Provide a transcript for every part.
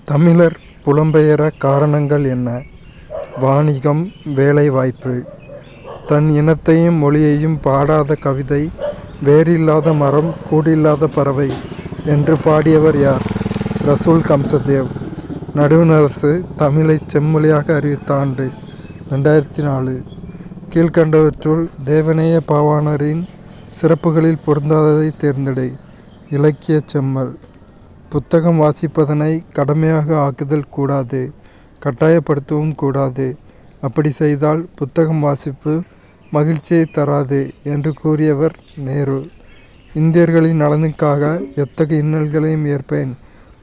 தமிழர் புலம்பெயர காரணங்கள் என்ன? வாணிகம், வேலைவாய்ப்பு. தன் இனத்தையும் மொழியையும் பாடாத கவிதை, வேரில்லாத மரம், கூடில்லாத பறவை என்று பாடியவர் யார்? ரசூல் கம்சதேவ். நடுவணரசு தமிழை செம்மொழியாக அறிவித்த ஆண்டு 2004. கீழ்கண்டவற்றுள் தேவநேய பாவாணரின் சிறப்புகளில் பொருந்தாததை தேர்ந்தெடு. இலக்கிய செம்மல். புத்தகம் வாசிப்பதனை கடமையாக ஆக்குதல் கூடாது, கட்டாயப்படுத்தவும் கூடாது. அப்படி செய்தால் புத்தகம் வாசிப்பு மகிழ்ச்சியை தராது என்று கூறியவர் நேரு. இந்தியர்களின் நலனுக்காக எத்தகைய இன்னல்களையும் ஏற்பேன்,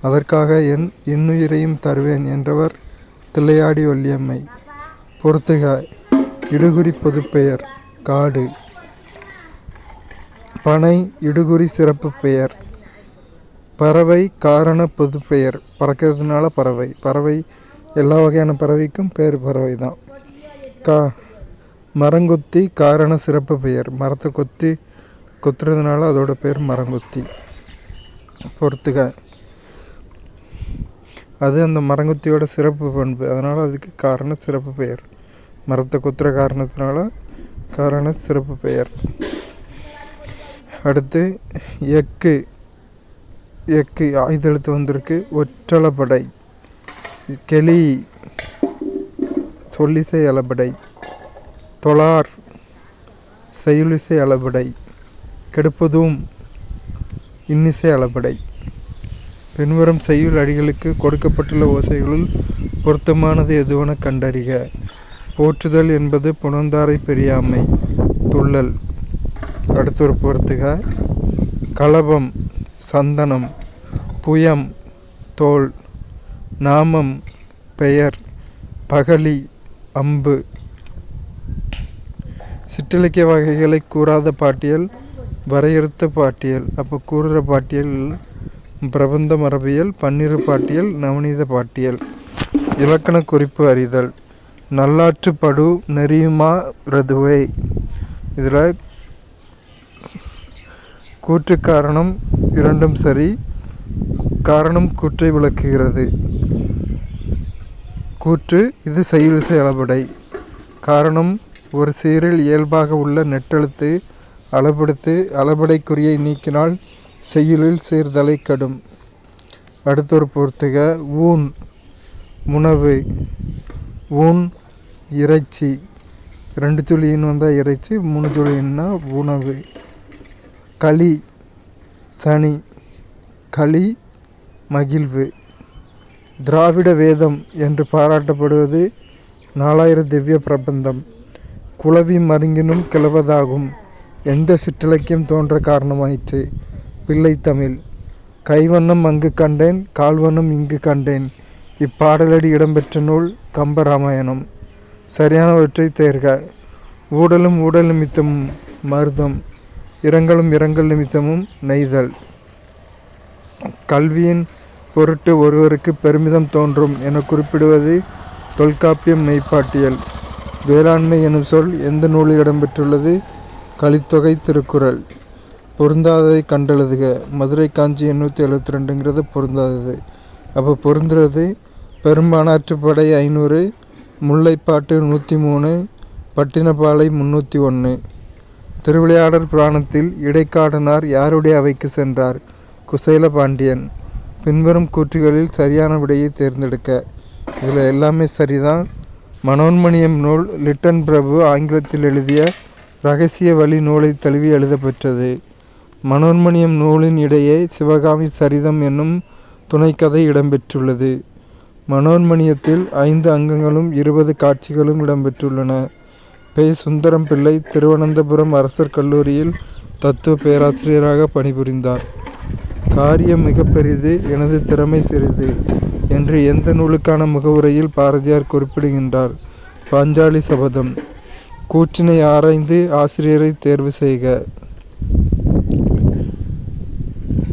அதற்காக என் இன்னுயிரையும் தருவேன் என்றவர் தில்லையாடி வள்ளியம்மை. பொறுத்துக. இடுகுறி பொதுப்பெயர் காடு. பனை இடுகுறி சிறப்பு பெயர். பறவை காரண பொதுப்பெயர். பறக்கிறதுனால பறவை. பறவை எல்லா வகையான பறவைக்கும் பேர் பறவை தான். மரங்கொத்தி காரண சிறப்பு பெயர். மரத்தை கொத்துறதுனால அதோட பேர் மரங்கொத்தி. பொறுத்துக. அது அந்த மரங்கொத்தியோட சிறப்பு பண்பு, அதனால் அதுக்கு காரண சிறப்பு பெயர். மரத்தை கொத்துற காரணத்தினால காரண சிறப்பு பெயர். அடுத்து எக்கு. எக்கு ஆயுதெழுத்து வந்திருக்கு. ஒற்றளபடை. கெளி சொல்லிசை அளபடை. தொழார் செய்யுளிசை அளபடை. கெடுப்பதும் இன்னிசை அளபடை. பின்வரும் செய்யுள் அடிகளுக்கு கொடுக்கப்பட்டுள்ள ஓசைகளுள் பொருத்தமானது எதுவென கண்டறிக. போற்றுதல் என்பது புணர்ந்தாரை பெரியாமை. துள்ளல். அடுத்து ஒரு பொறுத்துக. களபம் சந்தனம். புயம் தோல். நாமம் பெயர். பகலி அம்பு. சிற்றிலக்கிய வகைகளை கூறாத பாட்டியல் வரையறுத்த பாட்டியல். அப்போ கூறுற பாட்டியல் பிரபந்த மரபியல், பன்னிரு பாட்டியல், நவநீத பாட்டியல். இலக்கண குறிப்பு அறிதல். நல்லாற்று படு நெறியுமா ரதுவை. இதில் கூற்று காரணம் இரண்டும் சரி. காரணம் கூற்றை விளக்குகிறது. கூற்று இது செய்யுளிசை அளபடை. காரணம் ஒரு சீரில் இயல்பாக உள்ள நெட்டெழுத்து அளபெடுத்து அளபடைக்குறியை நீக்கினால் செய்யுளில் சீர்தலை கடும். அடுத்தொரு பொறுத்துக. ஊன் உணவு. ஊன் இறைச்சி. 2 துளியின் வந்தால் இறைச்சி, 3 துளின்னா உணவு. களி சனி. களி மகிழ்வு. திராவிட வேதம் என்று பாராட்டப்படுவது 4000 திவ்ய பிரபந்தம். குளவி மருங்கினும் கிளவதாகும். எந்த சிற்றிலக்கியம் தோன்ற காரணமாயிற்று? பிள்ளைத்தமிழ். கைவண்ணம் அங்கு கண்டேன், கால்வண்ணம் இங்கு கண்டேன். இப்பாடலடி இடம்பெற்ற நூல் கம்பராமாயணம். சரியானவற்றை தேர்க. ஊடலும் ஊடல் நிமித்தமும் மருதம். இரங்கலும் இரங்கல் நிமித்தமும் நெய்தல். கல்வியின் பொருட்டு ஒருவருக்கு பெருமிதம் தோன்றும் என குறிப்பிடுவது தொல்காப்பியம் மெய்ப்பாட்டியல். வேளாண்மை எனும் சொல் எந்த நூலில் இடம்பெற்றுள்ளது? கலித்தொகை திருக்குறள். பொருந்தாததை கண்டெழுதுக. மதுரை காஞ்சி 872ங்கிறது பொருந்தாதது. அப்போ பொருந்துறது பெரும்பானாற்றுப்படை 500, முல்லைப்பாட்டு 103, பட்டினப்பாலை 301. திருவிளையாடற் புராணத்தில் இடைக்காடனார் யாருடைய அவைக்கு சென்றார்? குசேல பாண்டியன். பின்வரும் கூற்றுகளில் சரியான விடையை தேர்ந்தெடுக்க. இதில் எல்லாமே சரிதான். மனோன்மணியம் நூல் லிட்டன் பிரபு ஆங்கிலத்தில் எழுதிய இரகசிய வழி நூலை தழுவி எழுதப்பெற்றது. மனோன்மணியம் நூலின் இடையே சிவகாமி சரிதம் என்னும் துணைக்கதை இடம்பெற்றுள்ளது. மனோன்மணியத்தில் 5 அங்கங்களும் 20 காட்சிகளும் இடம்பெற்றுள்ளன. பெ. சுந்தரம் பிள்ளை திருவனந்தபுரம் அரசர் கல்லூரியில் தத்துவ பேராசிரியராக பணிபுரிந்தார். காரியம் மிக பெரிது, எனது திறமை சிறிது என்று எந்த நூலுக்கான முகவுரையில் பாரதியார் குறிப்பிடுகின்றார்? பாஞ்சாலி சபதம். கூற்றினை ஆராய்ந்து ஆசிரியரை தேர்வு செய்க.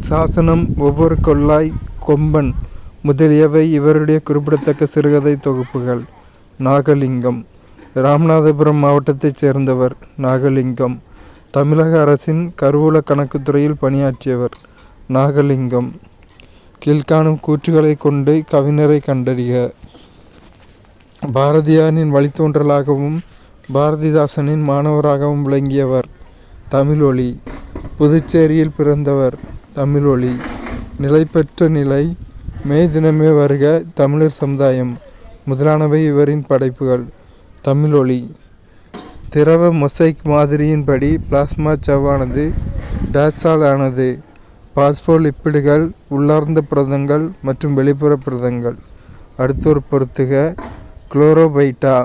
சாசனம், ஒவ்வொரு கொள்ளாய், கொம்பன் முதலியவை இவருடைய குறிப்பிடத்தக்க சிறுகதை தொகுப்புகள். நாகலிங்கம். ராமநாதபுரம் மாவட்டத்தைச் சேர்ந்தவர். நாகலிங்கம். தமிழக அரசின் கருவூல கணக்குத்துறையில் பணியாற்றியவர். நாகலிங்கம். கீழ்காணும் கூற்றுகளை கொண்டு கவிஞரை கண்டறிக. பாரதியாரின் வழித்தோன்றலாகவும் பாரதிதாசனின் மாணவராகவும் விளங்கியவர். தமிழொலி. புதுச்சேரியில் பிறந்தவர். தமிழொலி. நிலைபெற்ற நிலை. மே தினமே வருக, தமிழர் சமுதாயம் முதலானவை இவரின் படைப்புகள். தமிழொலி. திரவ மொசைக் மாதிரியின்படி பிளாஸ்மா சவ்வானது டேஸால் ஆனது. பாஸ்போலிப்பிடுகள், உள்ளார்ந்த புரதங்கள் மற்றும் வெளிப்புற புரதங்கள். அடுத்தொரு பொறுத்துக. குளோரோபைட்டா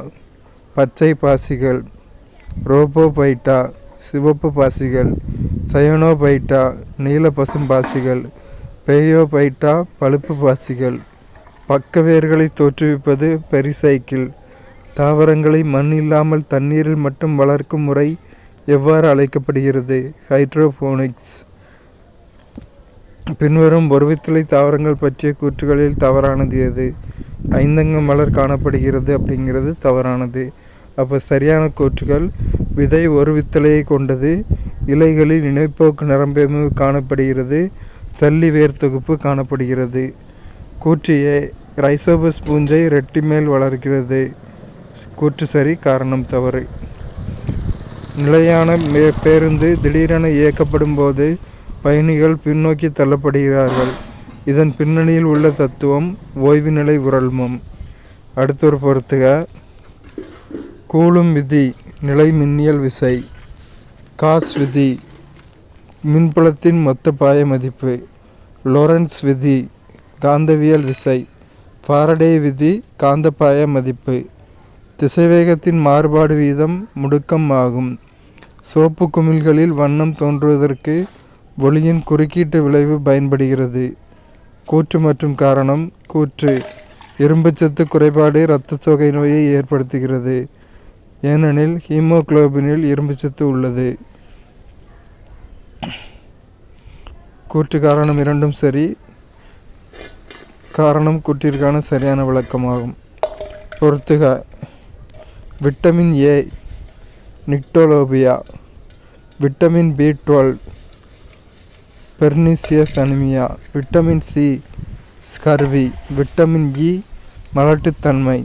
பச்சை பாசிகள், ரோபோபைட்டா சிவப்பு பாசிகள், சயனோபைட்டா நீல பசும் பாசிகள், பேயோபைட்டா பழுப்பு பாசிகள். பக்க வேர்களை தோற்றுவிப்பது பெரிசைக்கிள். தாவரங்களை மண் இல்லாமல் தண்ணீரில் மட்டும் வளர்க்கும் முறை எவ்வாறு அழைக்கப்படுகிறது? ஹைட்ரோபோனிக்ஸ். பின்வரும் ஒருவித்தலை தாவரங்கள் பற்றிய கூற்றுகளில் தவறானது எது? ஐந்தங்க மலர் காணப்படுகிறது அப்படிங்கிறது தவறானது. அப்போ சரியான கூற்றுகள்: விதை ஒரு வித்தலையை கொண்டது, இலைகளில் இணைப்போக்கு நரம்பெமு காணப்படுகிறது, சல்லி வேர் தொகுப்பு காணப்படுகிறது. கூற்று ஏ: ரைசோபஸ் பூஞ்சை ரெட்டி மேல் வளர்கிறது. கூற்று சரி, காரணம் தவறு. நிலையான பேருந்து திடீரென இயக்கப்படும் போது பயணிகள் பின்னோக்கி தள்ளப்படுகிறார்கள். இதன் பின்னணியில் உள்ள தத்துவம் ஓய்வு நிலை உரல்மம். அடுத்தொரு பொறுத்துக. கூலும் விதி நிலை மின்னியல் விசை. காஸ் விதி மின்புலத்தின் மொத்த பாய மதிப்பு. லொரன்ஸ் விதி காந்தவியல் விசை. ஃபாரடே விதி காந்தப்பாய மதிப்பு. திசைவேகத்தின் மாறுபாடு வீதம் முடுக்கம் ஆகும். சோப்பு குமிழ்களில் வண்ணம் தோன்றுவதற்கு ஒளியின் குறுக்கீட்டு விளைவு பயன்படுகிறது. கூற்று மற்றும் காரணம். கூற்று: இரும்புச்சத்து குறைபாடு இரத்த சோகை நோயை ஏற்படுத்துகிறது, ஏனெனில் ஹீமோகுளோபினில் இரும்புச்சத்து உள்ளது. கூற்று காரணம் இரண்டும் சரி. காரணம் கூற்றிற்கான சரியான விளக்கமாகும். பொறுத்துக. Vitamin A nyctalopia. Vitamin B12 pernicious anaemia. Vitamin C scurvy. Vitamin E மலட்டுத்தன்மை.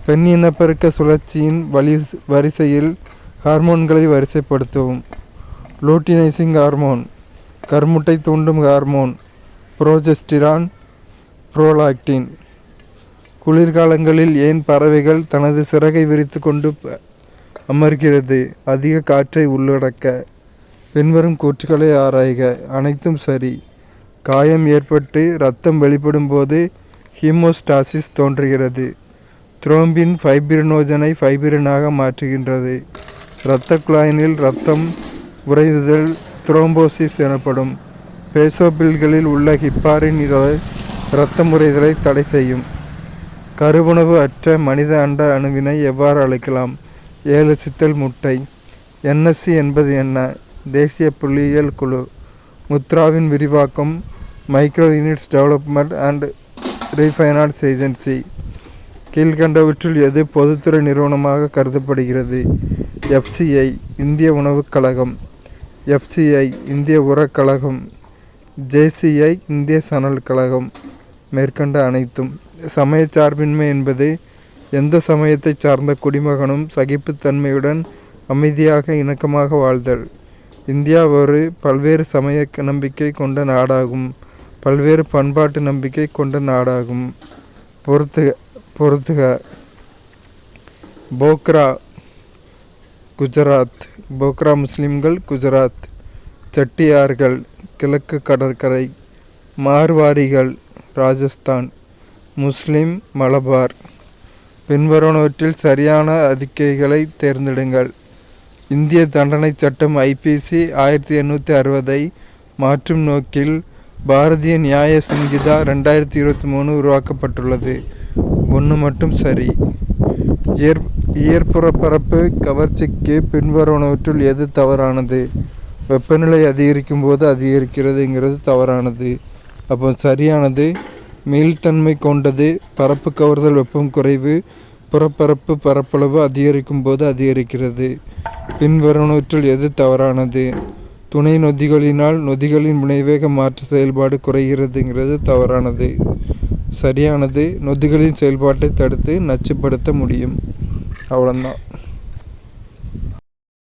பெண் இனப்பெருக்க சுழற்சியின் வரிசையில் ஹார்மோன்களை வரிசைப்படுத்தவும். லூட்டினைசிங் ஹார்மோன், கருமுட்டை தூண்டும் ஹார்மோன், புரோஜெஸ்டிரான், புரோலாக்டின். குளிர்காலங்களில் ஏன் பறவைகள் தனது சிறகை விரித்து கொண்டு அமர்கிறது? அதிக காற்றை உள்ளடக்க. பின்வரும் கூற்றுக்களை ஆராய்க. அனைத்தும் சரி. காயம் ஏற்பட்டு இரத்தம் வெளிப்படும் போது ஹீமோஸ்டாசிஸ் தோன்றுகிறது. த்ரோம்பின் ஃபைப்ரினோஜனை ஃபைப்ரினாக மாற்றுகின்றது. இரத்த குழாயினில் இரத்தம் உறைவுதல் த்ரோம்போசிஸ் எனப்படும். பேசோபில்களில் உள்ள ஹிப்பாரின் இரத்த முறைதலை தடை செய்யும். கருவுணவு அற்ற மனித அண்ட அணுவினை எவ்வாறு அழைக்கலாம்? ஏலசித்தல் முட்டை. NSC என்பது என்ன? தேசிய புள்ளியியல் குழு. முத்ராவின் விரிவாக்கம் micro units development and refinance agency. கீழ்கண்டவற்றுள் எது பொதுத்துறை நிறுவனமாக கருதப்படுகிறது? FCI இந்திய உணவுக் கழகம், FCI இந்திய உரக் கழகம், JCI இந்திய சணல் கழகம். மேற்கண்ட அனைத்தும். சமயச்சார்பின்மை என்பது எந்த சமயத்தை சார்ந்த குடிமகனும் சகிப்புத்தன்மையுடன் அமைதியாக இணக்கமாக வாழ்தல். இந்தியா ஒரு பல்வேறு சமய நம்பிக்கை கொண்ட நாடாகும். பல்வேறு பண்பாட்டு நம்பிக்கை கொண்ட நாடாகும். பொறுத்துக. போக்ரா குஜராத். போக்ரா முஸ்லிம்கள் குஜராத். செட்டியார்கள் கிழக்கு கடற்கரை. மார்வாரிகள் ராஜஸ்தான். முஸ்லிம் மலபார். பின்வருவனவற்றில் சரியான அறிக்கைகளை தேர்ந்தெடுங்கள். இந்திய தண்டனை சட்டம் IPC 1860 மாற்றும் நோக்கில் பாரதிய நியாய சங்கீதா 2023 உருவாக்கப்பட்டுள்ளது. 1 மட்டும் சரி. இயற்புறப்பரப்பு கவர்ச்சிக்கு பின்வருவனவற்றுள் எது தவறானது? வெப்பநிலை அதிகரிக்கும் போது அதிகரிக்கிறதுங்கிறது தவறானது. அப்போ சரியானது மீள்தன்மை கொண்டது. பரப்பு கவர்தல் வெப்பம் குறைவு. புறப்பரப்பு பரப்பளவு அதிகரிக்கும் போது அதிகரிக்கிறது. பின்வருவனவற்றுள் எது தவறானது? துணை நொதிகளினால் நொதிகளின் வினைவேக மாற்ற செயல்பாடு குறைகிறதுங்கிறது தவறானது. சரியானது, நொதிகளின் செயல்பாட்டை தடுத்து நச்சுப்படுத்த முடியும். அவ்வளோதான்.